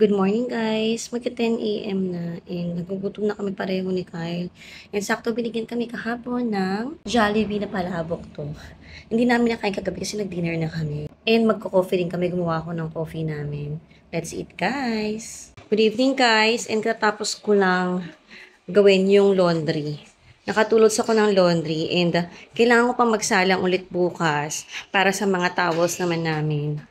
Good morning guys! Magka 10 AM na and nagugutom na kami pareho ni Kyle. And sakto binigyan kami kahapon ng Jollibee na palabok to. Hindi namin nakain kagabi kasi nag-dinner na kami. And magko-coffee din kami, gumawa ako ng coffee namin. Let's eat guys! Good evening guys! And katapos ko lang gawin yung laundry. Nakatulog ako ng laundry and kailangan ko pang magsalang ulit bukas para sa mga towels naman namin.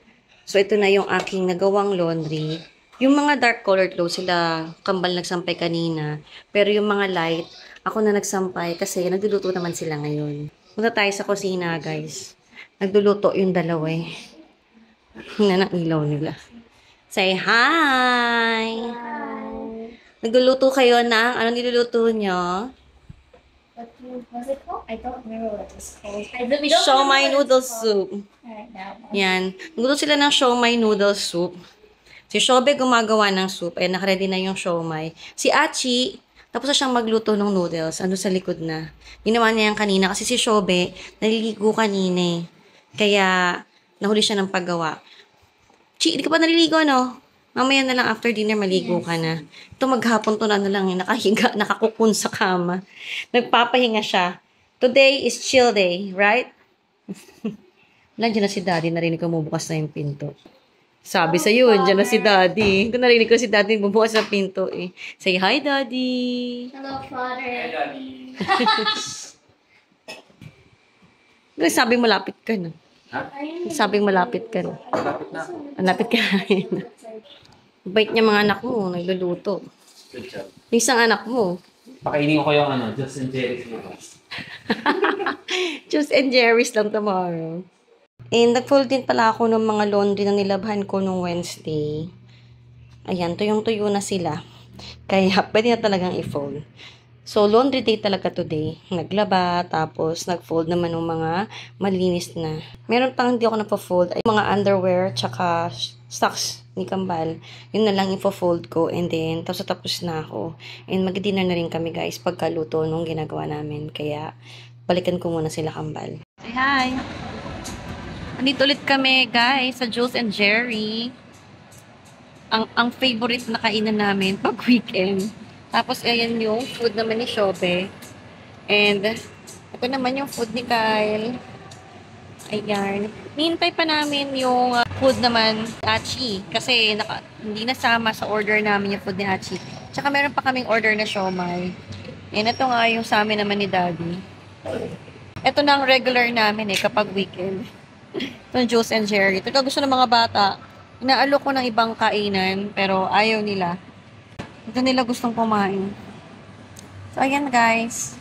So ito na yung aking nagawang laundry. Yung mga dark colored clothes, sila kambal nagsampay kanina. Pero yung mga light, ako na nagsampay kasi nagluluto naman sila ngayon. Punta tayo sa kusina, guys. Nagluluto yung dalawa eh. Hina ng ilaw nila. Say hi! Nagluluto kayo ng, ano niluluto nyo? What was it called? I don't remember what it was called. Siomai noodle soup. Alright, that one. Yan. Nagluluto sila ng siomai noodle soup. Si Shobe gumagawa ng soup. Ay, nakaready na yung siomai. Si Achi, tapos na siyang magluto ng noodles. Ano sa likod na. Ginawa niya yan kanina. Kasi si Shobe, naliligo kanina eh. Kaya, nahuli siya ng paggawa. Chi, hindi ka pa naliligo, no? Mamaya na lang after dinner, maligo ka na. Ito maghapon to na lang, nakahiga, nakakukun sa kama. Nagpapahinga siya. Today is chill day, right? Nandiyan na si Daddy, narinig ko bubukas na yung pinto. Sabi sa'yo, nandiyan na si Daddy. Kung narinig ko si Daddy, bubukas na pinto eh. Say hi, Daddy! Hello, Father. Hi, Daddy. Sabi malapit ka na. Ha? Sabi malapit ka na. Malapit na ako. Malapit ka na. Bait niya mga anak mo, nagluluto. Good job. Yung isang anak mo, Pakainin ko yung Justin Jerry's bukas. Juice and Jerry's lang tomorrow. And nag-fold din pala ako ng mga laundry na nilabhan ko nung Wednesday. Ayan, tuyong-tuyo na sila. Kaya pwede na talagang i-fold. So, laundry day talaga today. Naglaba, tapos nag-fold naman ng mga malinis na. Meron pang hindi ako napo-fold. Ay, mga underwear, tsaka socks ni Kambal. Yun na lang i-fold ko. And then, tapos na ako. And mag-dinner na rin kami guys pagkaluto nung ginagawa namin. Kaya, balikan ko muna sila Kambal. Say hi! Andito ulit kami, guys, sa Jules and Jerry. Ang favorite na kainan namin pag weekend. Tapos, ayan yung food naman ni Shobe. And, ito naman yung food ni Kyle. Ayan. Nihintay pa namin yung food naman ni Achi. Kasi, hindi nasama sa order namin yung food ni Achi. Tsaka, meron pa kaming order na siomai. And, ito nga yung sa amin naman ni Daddy. Ito na ang regular namin kapag weekend. Itong Jules and Jerry. Ito gusto ng mga bata. Inaalok ko ng ibang kainan, pero ayaw nila. Ito nila gustong kumain. So, ayan guys.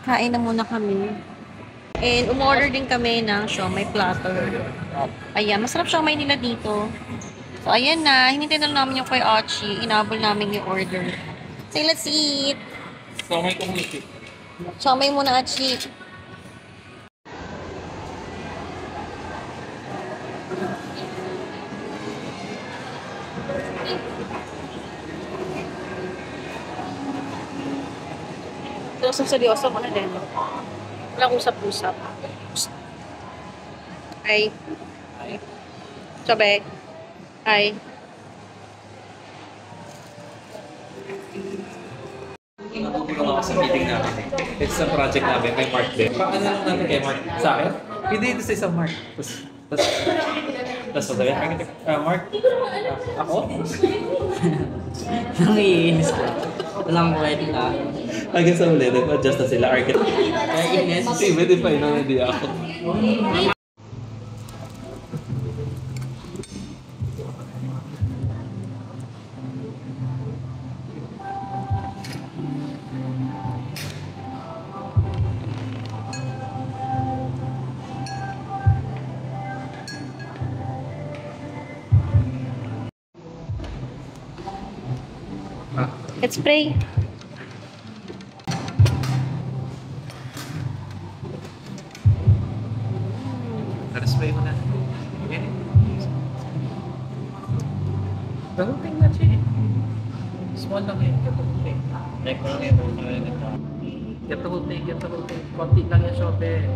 Kain na muna kami. And, umorder din kami ng siomai platter. Ayan, masarap siomai nila dito. So, ayan na. Hinintay na namin yung kay Achi. Inabol namin yung order. So, let's eat. So, may kumuliti. Siomai muna, Achi. Seryoso ko na din. Walang usap-usap. Ay. Ay. Sabi. Ay. Natutulong ako sa meeting namin. It's a project namin kay Mark din. Paano lang natin kay Mark? Sa akin? Hindi ito sa isang Mark. Tapos sabi, Mark, ako? Nangiinis ko. Walang pwede ka. Hanggang sa ulit, nag-adjust na sila. Kaya inis. Kasi pwede pa yun, hindi ako. Let's pray. Na-display mo na. Okay. Gagawin na siya. Small lang yun. Like, get the whole thing. Konti lang yan, Shobe.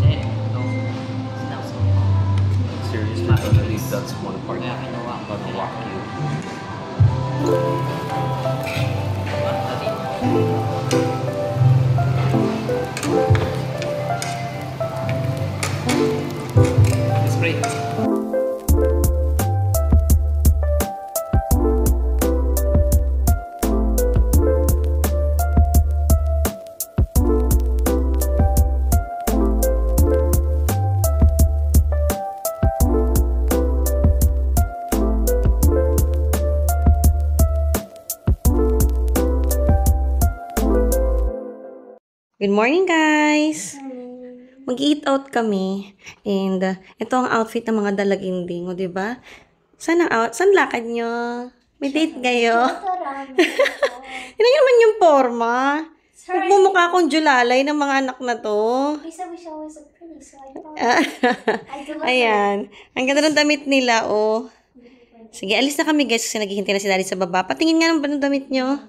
Hindi. No. Snaps ko. Serious. It's not gonna leave that small part. Kaya kinuha I'm gonna walk you. Spray. Good morning, guys! Mag-eat out kami. And ito ang outfit ng mga dalaginding, o diba? Saan lakad nyo? May date kayo? Hindi naman yung forma. Nagmumukha akong julalay ng mga anak na to. He said we should always look pretty, so I thought I do look Ayan. Ang ganda ng damit nila, oh. Sige, alis na kami, guys, kasi naghihintay na si Daddy sa baba. Patingin nga ng damit nyo.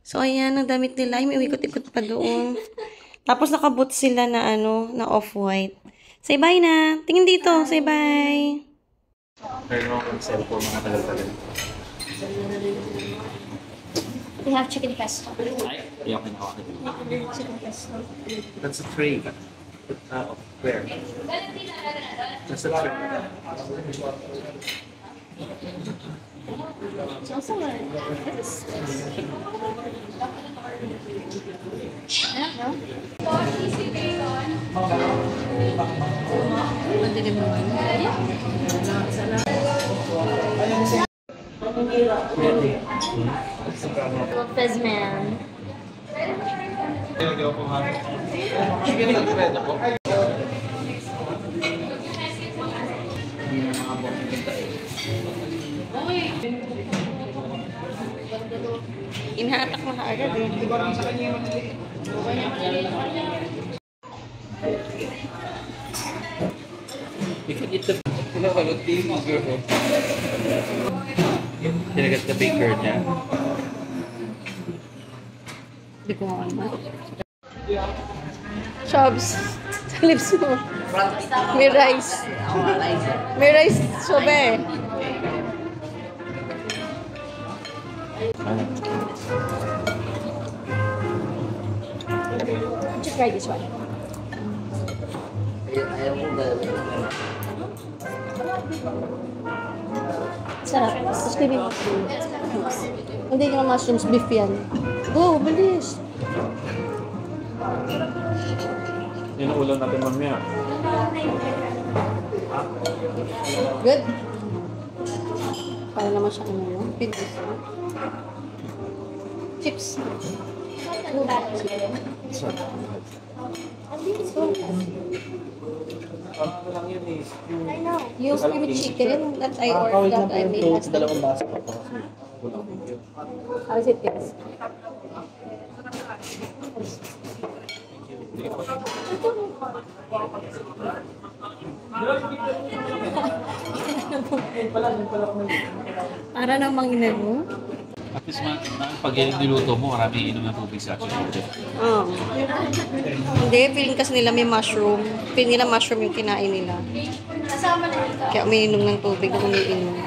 So, ayan, ang damit nila. Ay, may uikot-ikot pa doon. Tapos, nakabot sila na, na off-white. Say bye na. Tingin dito. Say bye. Pero yung cellphone mga tagal-tagal. We have chicken pesto. Ay, ayaw kinakakin. Chicken pesto. That's a tray. Where? That's a tray. It's also a this. I don't know. Lopez man. Inahatak mo na agad eh. You can eat the Kinagat the baker niya. Hindi ko makakama. Chubs. Sa lips mo. May rice. May rice, sobe. Just try this one. Ayaw ko ba? Sarap. Tapos ko yung mushrooms. Hindi yung mushrooms, beef yan. Go, bilis. Yan ang ulam natin mamaya. Good. Para naman siya Pindis. Chips. I know. Yung creamy chicken that I ordered that I made last time. Dalawang baso pa po. How does it taste? Para namang inano. At least pag niluto mo, maraming inom ng tubig sa akin. Hindi, feeling kasi nila may mushroom. Feeling nila mushroom yung kinain nila. Kasama na ito. Kaya umiinom ng tubig na umiinom.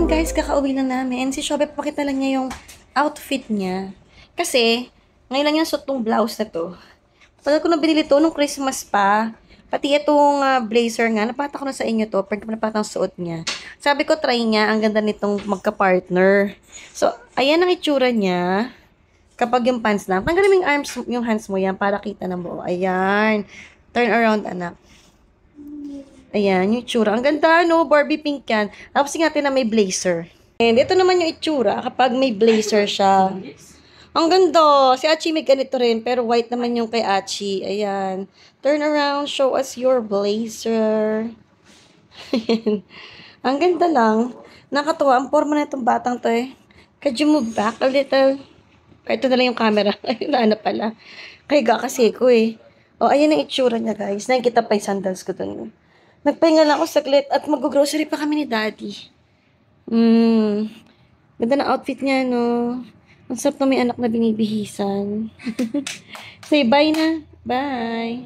Ayan guys, kakauwi na namin. Si Shobe, papakita lang niya yung outfit niya. Kasi, ngayon lang yung suot tong blouse na to. Pagka ko na binili to nung Christmas pa, pati itong blazer nga, napata ko na sa inyo to, pag napata ang suot niya. Sabi ko, try niya, ang ganda nitong magka-partner. So, ayan ang itsura niya. Kapag yung pants lang, tanggalin mo yung arms, yung hands mo yan, para kita ng buo. Ayan. Turn around, anak. Ayan, yung itsura. Ang ganda, no? Barbie pink yan. Tapos natin na may blazer. And ito naman yung itsura kapag may blazer siya. Ang ganda. Si Achi may ganito rin, pero white naman yung kay Achi. Ayan. Turn around, show us your blazer. Ang ganda lang. Nakatuwa. Ang forma na itong batang to eh. Could you move back a little? Kahit ito na lang yung camera. Ayun na pala. Kaya kasi ko eh. O, ayan ang itsura niya guys. Nakikita pa yung sandals ko dun. Nagpahinga lang ako saglit at mag-grocery pa kami ni Daddy. Ganda na outfit niya, no? Ang sarap na may anak na binibihisan. Say bye na. Bye.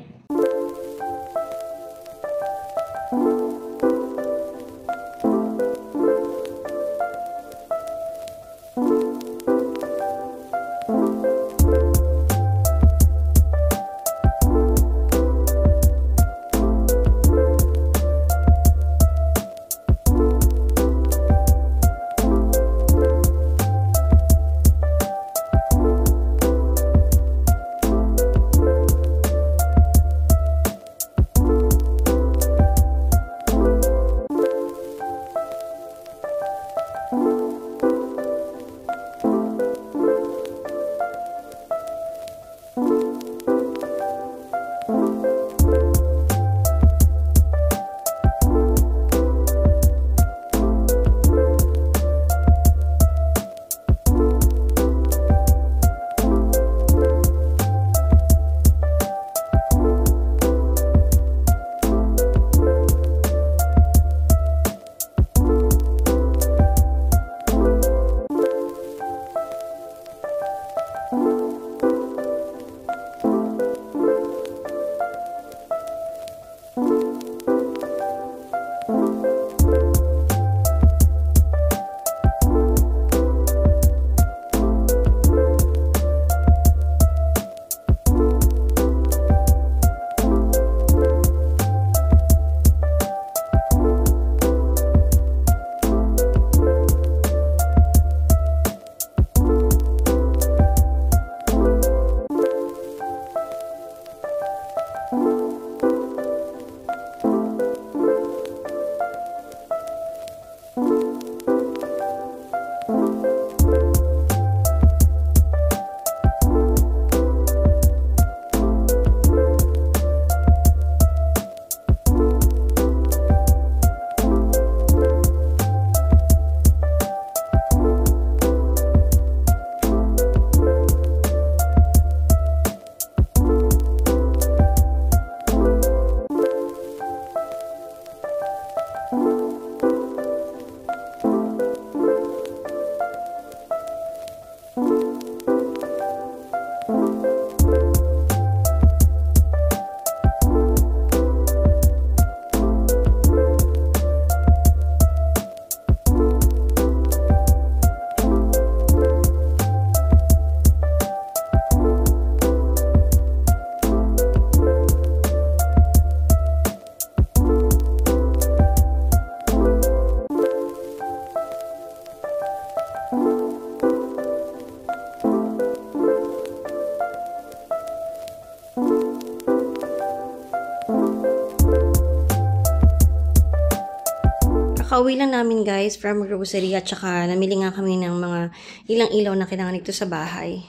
Kakauwi lang namin guys from grocery at saka namili nga kami ng mga ilang ilaw na kailangan dito sa bahay.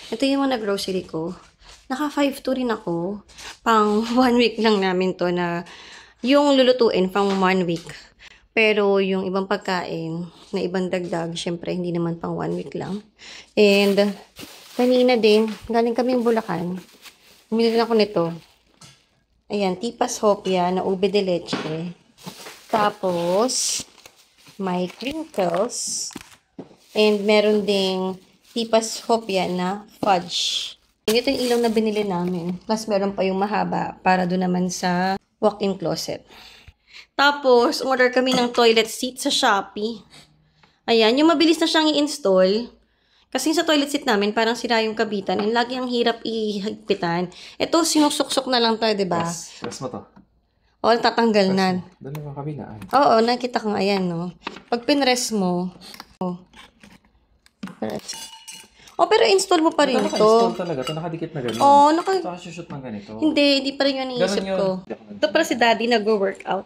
Ito yung mga grocery ko. Naka 5-2 rin ako. Pang 1 week lang namin to na yung lulutuin pang 1 week. Pero yung ibang pagkain na ibang dagdag, syempre hindi naman pang 1 week lang. And kanina din, galing kaming Bulacan. Bumili ako nito. Ayan, Tipas Hopia na ube de leche. Tapos, may crinkles. And meron ding Tipas Hopia na fudge. And ito yung ilaw na binili namin. Plus, meron pa yung mahaba para doon naman sa walk-in closet. Tapos, order kami ng toilet seat sa Shopee. Ayan, yung mabilis na siyang i-install. Kasi sa toilet seat namin, parang sira yung kabitan. And lagi ang hirap ihagpitan. Ito, sinusuksok na lang to, diba? Press mo to. O, tatanggal na. Dalawang kabilaan. Oo, nakita ko nga, ayan, no? Pag pinress mo, pero install mo pa rin ito. Naka-install talaga. Ito nakadikit na ganun. Ito shoot ng ganito. Hindi pa rin yun naisip ko. Ito para si daddy nag-workout.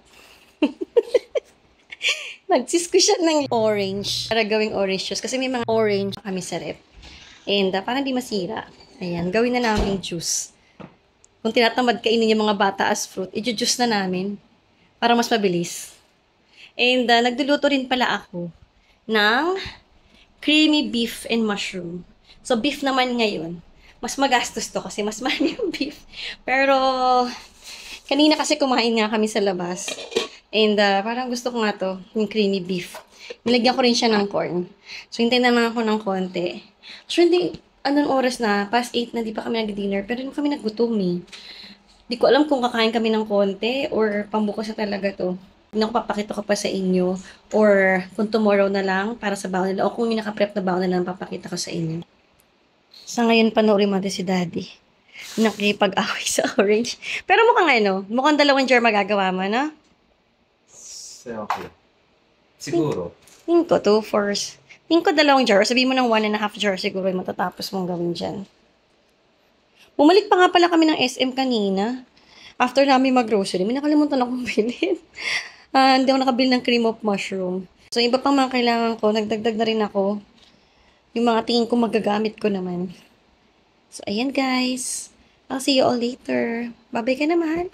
Nagsis ko siya ng orange para gawing orange juice. Kasi may mga orange kami sa rep. And parang di masira. Ayan, gawin na namin juice. Kung tinatamad kainin yung mga bata as fruit, i-juice na namin para mas mabilis. And nagduluto rin pala ako ng creamy beef and mushroom. So, beef naman ngayon. Mas magastos to kasi mas mahal yung beef. Pero, kanina kasi kumain nga kami sa labas. And parang gusto ko nga to, yung creamy beef. Nilagyan ko rin siya ng corn. So, hintayin na lang ako ng konti. So, hindi, anong oras na? Past 8 na, di pa kami nag-dinner. Pero hindi kami nagutom eh. Di ko alam kung kakain kami ng konti or pambukas na talaga to. Hindi ako papakita ko pa sa inyo. Or kung tomorrow na lang para sa baon nila. O kung may nakaprep na baon na lang, papakita ko sa inyo. Sa ngayon, panoorin mo si daddy. Nakipag-away sa orange. Pero mukhang dalawang jar magagawa mo, no? Okay. Siguro. Tingin ko, 2 fours. Tingin ko dalawang jar. Sabihin mo ng 1.5 jar siguro yung matatapos mong gawin dyan. Bumalik pa nga pala kami ng SM kanina. After namin mag-grocery, may nakalimutan akong bilhin. Hindi ako nakabili ng cream of mushroom. So, iba pang mga kailangan ko. Nagdagdag na rin ako. Yung mga tingin ko magagamit ko naman. So, ayan guys. I'll see you all later. Bye-bye ka naman.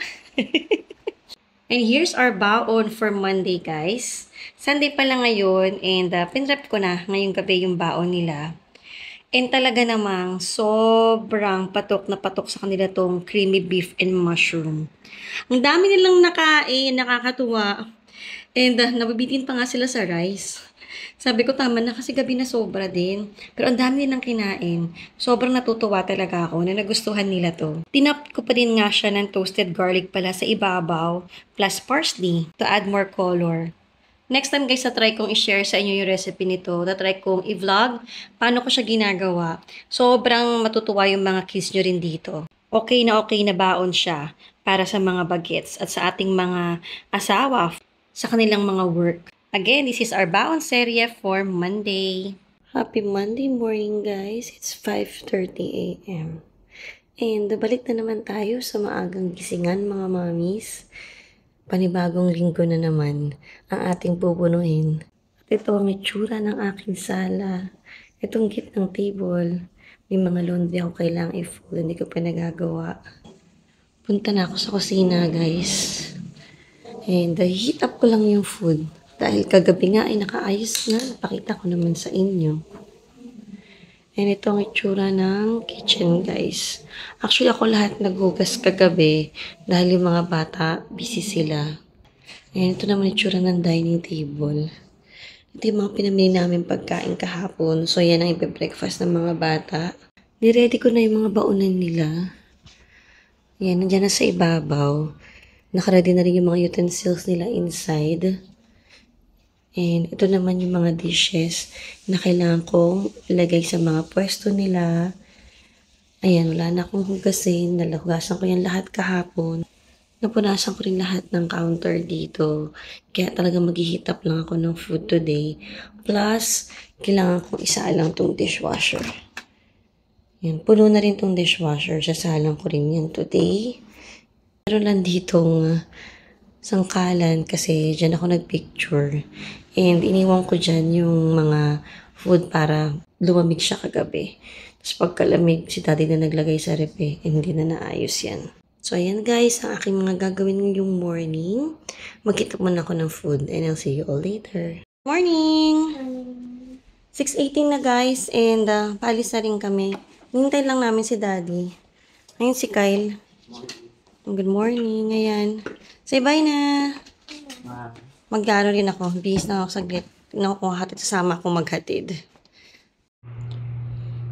And here's our baon for Monday, guys. Sunday pa lang ngayon, and pinrep ko na ngayong gabi yung baon nila. And talaga namang sobrang patok na patok sa kanila tong creamy beef and mushroom. Ang dami nilang nakain, nakakatuwa. And nababitin pa nga sila sa rice. Sabi ko, tama na kasi gabi na sobra din. Pero ang dami nilang kinain. Sobrang natutuwa talaga ako na nagustuhan nila to. Tinap ko pa din nga siya ng toasted garlic pala sa ibabaw plus parsley to add more color. Next time guys, try kong i-share sa inyo yung recipe nito. Try kong i-vlog paano ko siya ginagawa. Sobrang matutuwa yung mga kids nyo rin dito. Okay na baon siya para sa mga bagets at sa ating mga asawa sa kanilang mga work. Again, this is our baon serye for Monday. Happy Monday morning, guys. It's 5:30 a.m. And balik na naman tayo sa maagang gisingan, mga mamis. Panibagong linggo na naman ang ating pupunuin. At ito ang itsura ng aking sala. Itong gitnang table. May mga laundry ako kailangang i-fold. Hindi ko pa nagagawa. Punta na ako sa kusina, guys. And heat up ko lang yung food. Dahil kagabi nga ay nakaayos na. Napakita ko naman sa inyo. And ito ang itsura ng kitchen, guys. Actually, ako lahat naghugas kagabi. Dahil yung mga bata, busy sila. And ito naman itsura ng dining table. Ito yung mga pinamili namin pagkain kahapon. So, yan ang ibe-breakfast ng mga bata. Niready ko na yung mga baonan nila. Yan, nandiyan na sa ibabaw. Nakaready na rin yung mga utensils nila inside. And ito naman yung mga dishes na kailangan kong ilagay sa mga pwesto nila. Ayan, wala na akong hugasin. Nalahugasan ko yan lahat kahapon. Napunasan ko rin lahat ng counter dito. Kaya talaga maghihitap lang ako ng food today. Plus, kailangan kong isaalang tong dishwasher. Yan, puno na rin tong dishwasher. Sasalang ko rin yan today. Meron lang ditong sangkalan kasi dyan ako nagpicture. And iniwan ko dyan yung mga food para lumamig siya kagabi. Tapos pagkalamig, si daddy na naglagay sa rep hindi na naayos yan. So ayan guys, ang aking mga gagawin ngayong morning. Magkita muna ako ng food and I'll see you all later. Morning! 6:18 na guys and paalis na rin kami. Hintay lang namin si daddy. Ayun si Kyle. Good morning. Ayan. Say bye na. Mag-ano rin ako. Bihis na ako saglit. Tignan ko kung hatid. Sasama akong maghatid.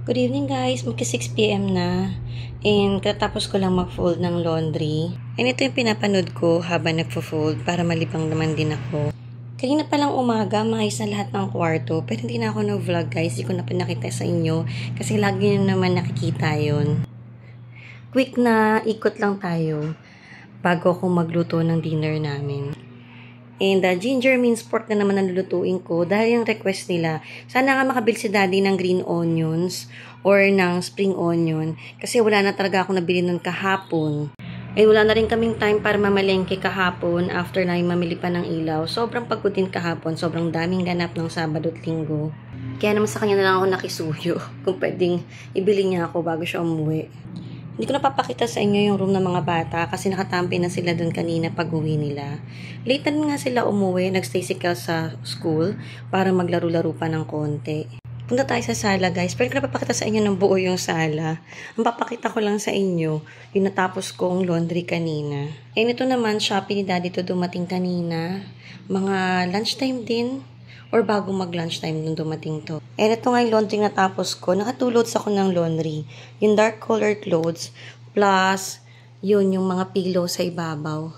Good evening guys. Magka 6 p.m. na. And katapos ko lang mag-fold ng laundry. And ito yung pinapanood ko habang nagfo-fold para malibang naman din ako. Kanina palang umaga, maayos na lahat ng kwarto. Pero hindi na ako nag-vlog guys. Hindi ko na pinakita sa inyo. Kasi lagi nyo naman nakikita yon. Quick na ikot lang tayo bago ako magluto ng dinner namin. And ginger means pork na naman ang lulutuin ko dahil yung request nila. Sana nga makabili si daddy ng green onions or ng spring onion. Kasi wala na talaga ako nabili nun kahapon. Eh, wala na rin kaming time para mamalengke kahapon after na mamili pa ng ilaw. Sobrang pagod din kahapon. Sobrang daming ganap ng Sabado at Linggo. Kaya naman sa kanya na lang ako nakisuyo. Kung pwedeng ibili niya ako bago siya umuwi. Hindi ko napapakita sa inyo yung room ng mga bata kasi nakatampi na sila doon kanina pag uwi nila. Late na nga sila umuwi. Nagstay si Kel sa school para maglaro-laro pa ng konti. Punta tayo sa sala guys, pero hindi ko napapakita sa inyo ng buo yung sala. Ang papakita ko lang sa inyo, yung natapos kong laundry kanina. And ito naman, Shopee ni Daddy to dumating kanina. Mga lunchtime din, or bago mag-lunchtime nung dumating to. And ito nga yung laundry natapos ko, nakatuloads ako ng laundry. Yung dark colored clothes, plus yun yung mga pillow sa ibabaw.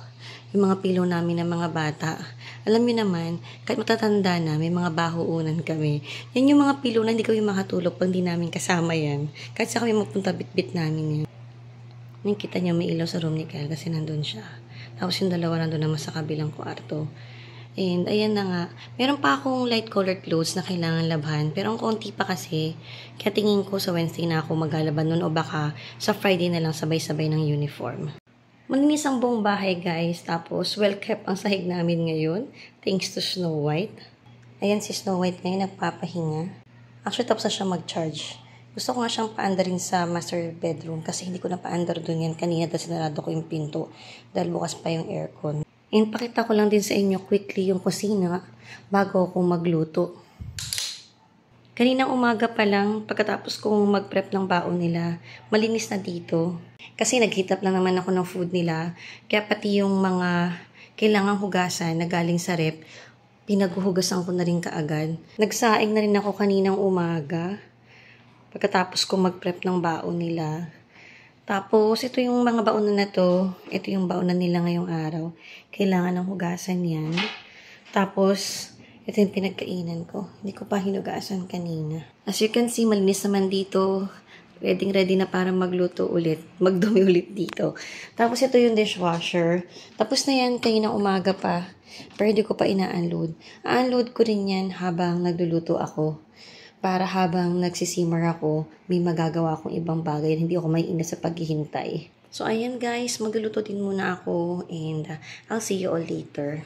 Yung mga pillow namin ng mga bata. Alam niyo naman, kahit matatanda na, may mga bahuunan kami. Yan yung mga pillow na hindi kami makatulog pag hindi namin kasama yan. Kahit sa kami magpunta, bit-bit namin yan. Nakita niyo may ilaw sa room ni Kyle kasi nandun siya. Tapos yung dalawa nandun naman sa kabilang kwarto. And ayan na nga, meron pa akong light colored clothes na kailangan labhan. Pero ang konti pa kasi, kaya tingin ko sa Wednesday na ako maglalaban nun o baka sa Friday na lang sabay-sabay ng uniform. Malinis ang buong bahay guys, tapos well kept ang sahig namin ngayon, thanks to Snow White. Ayan si Snow White ngayon, nagpapahinga. Actually tapos na siya mag-charge. Gusto ko nga siyang paandarin sa master bedroom kasi hindi ko na paandar dun yan kanina dahil sinarado ko yung pinto dahil bukas pa yung aircon. And pakita ko lang din sa inyo quickly yung kusina bago ako magluto. Kaninang umaga pa lang, pagkatapos kong mag-prep ng baon nila, malinis na dito. Kasi naghitap lang naman ako ng food nila. Kaya pati yung mga kailangang hugasan na galing sa rep, pinaghuhugasan ko na rin kaagad. Nagsaing na rin ako kaninang umaga. Pagkatapos kong mag-prep ng baon nila. Tapos, ito yung mga baonan na to. Ito yung baonan nila ngayong araw. Kailangan ng hugasan yan. Tapos, ito yung pinagkainan ko. Hindi ko pa hinugasan kanina. As you can see, malinis naman dito. Ready na para magluto ulit. Magdumi ulit dito. Tapos ito yung dishwasher. Tapos na yan, kaninang umaga pa. Pero hindi ko pa ina-unload. A-unload ko rin yan habang nagluluto ako. Para habang nagsisimmer ako, may magagawa akong ibang bagay. Hindi ako maiina sa paghihintay. So ayan guys, magluluto din muna ako. And I'll see you all later.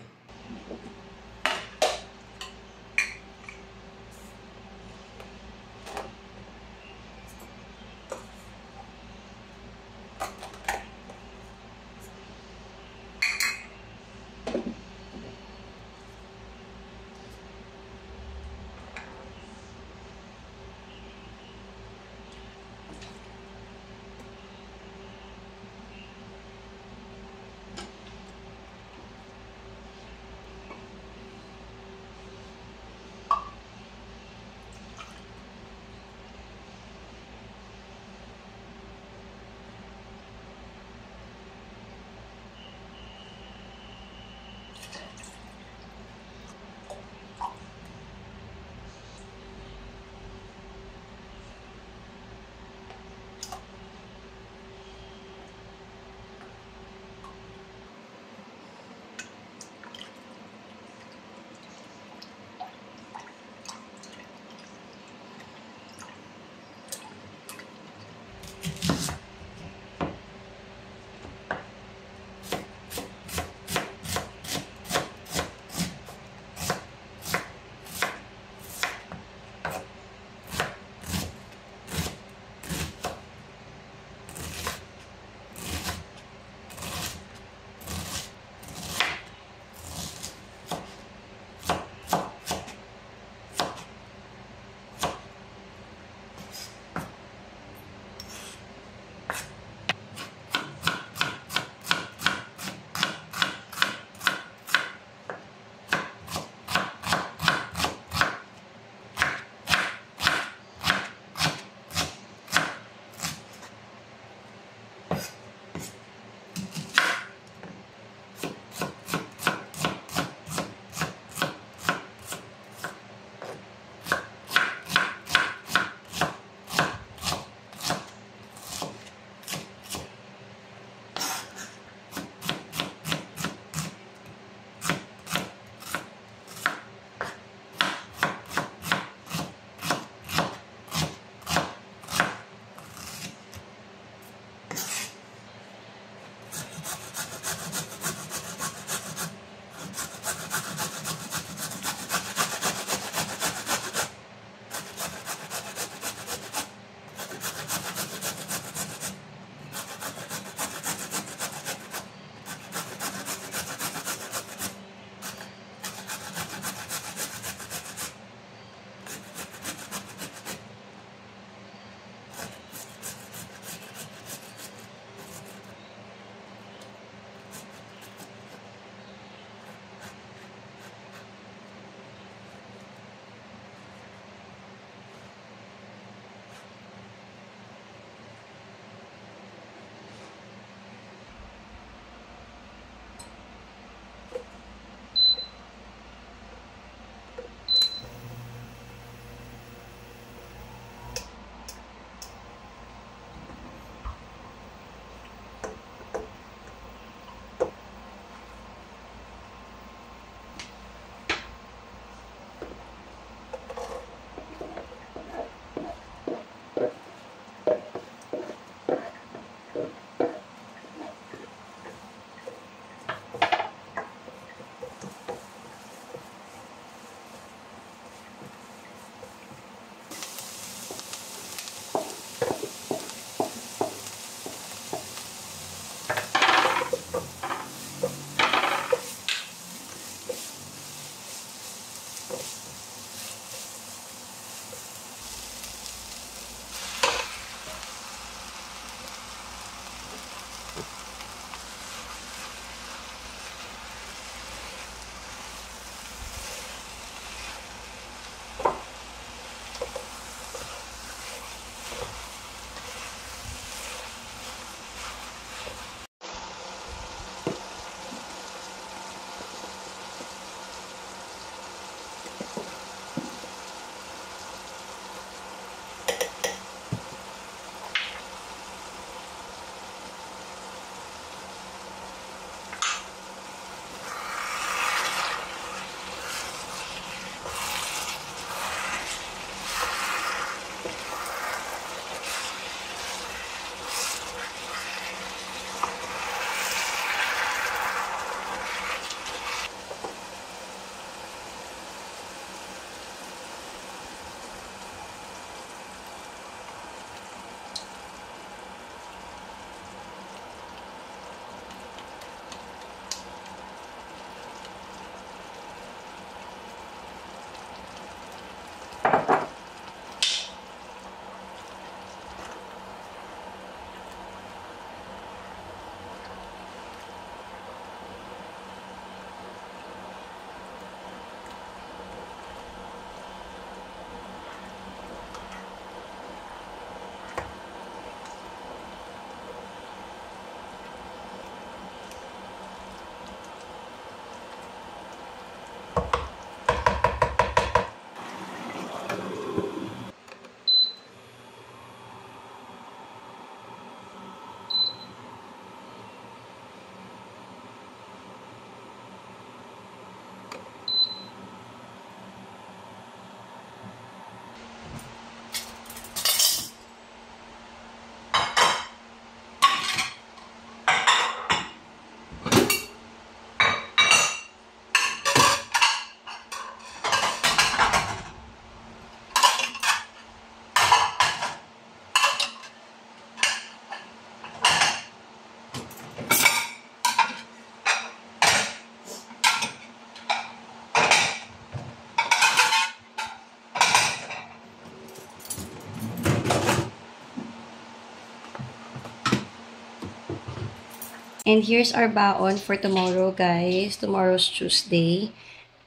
And here's our baon for tomorrow, guys. Tomorrow's Tuesday.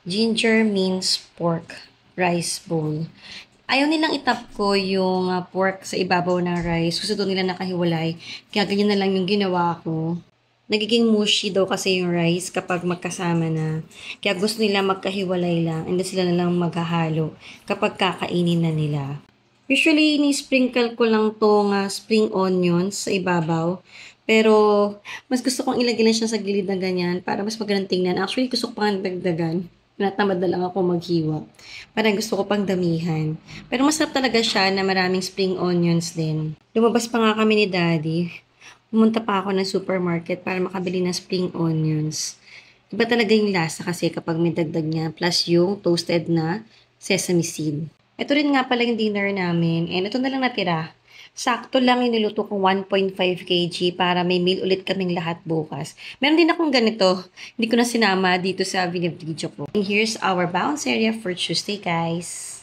Ginger means pork rice bowl. Ayaw nilang itap ko yung pork sa ibabaw ng rice. Gusto doon nila nakahiwalay. Kaya ganyan na lang yung ginawa ko. Nagiging mushy daw kasi yung rice kapag magkasama na. Kaya gusto nila magkahiwalay lang. And then sila na lang maghahalo kapag kakainin na nila. Usually, ni-sprinkle ko lang tong spring onions sa ibabaw. Pero, mas gusto kong ilagay lang siya sa gilid na ganyan para mas magandang tingnan. Actually, gusto ko pang dagdagan. Tinatamad na lang ako maghiwa. Parang gusto ko pang damihan. Pero masarap talaga siya na maraming spring onions din. Lumabas pa nga kami ni Daddy. Pumunta pa ako ng supermarket para makabili ng spring onions. Iba talaga yung lasa kasi kapag may dagdag niya. Plus yung toasted na sesame seed. Ito rin nga pala yung dinner namin. And ito na lang natira. Sakto lang yung niluto ko 1.5 kg para may meal ulit kaming lahat bukas. Meron din akong ganito. Hindi ko na sinama dito sa video ko. And here's our bounce area for Tuesday, guys.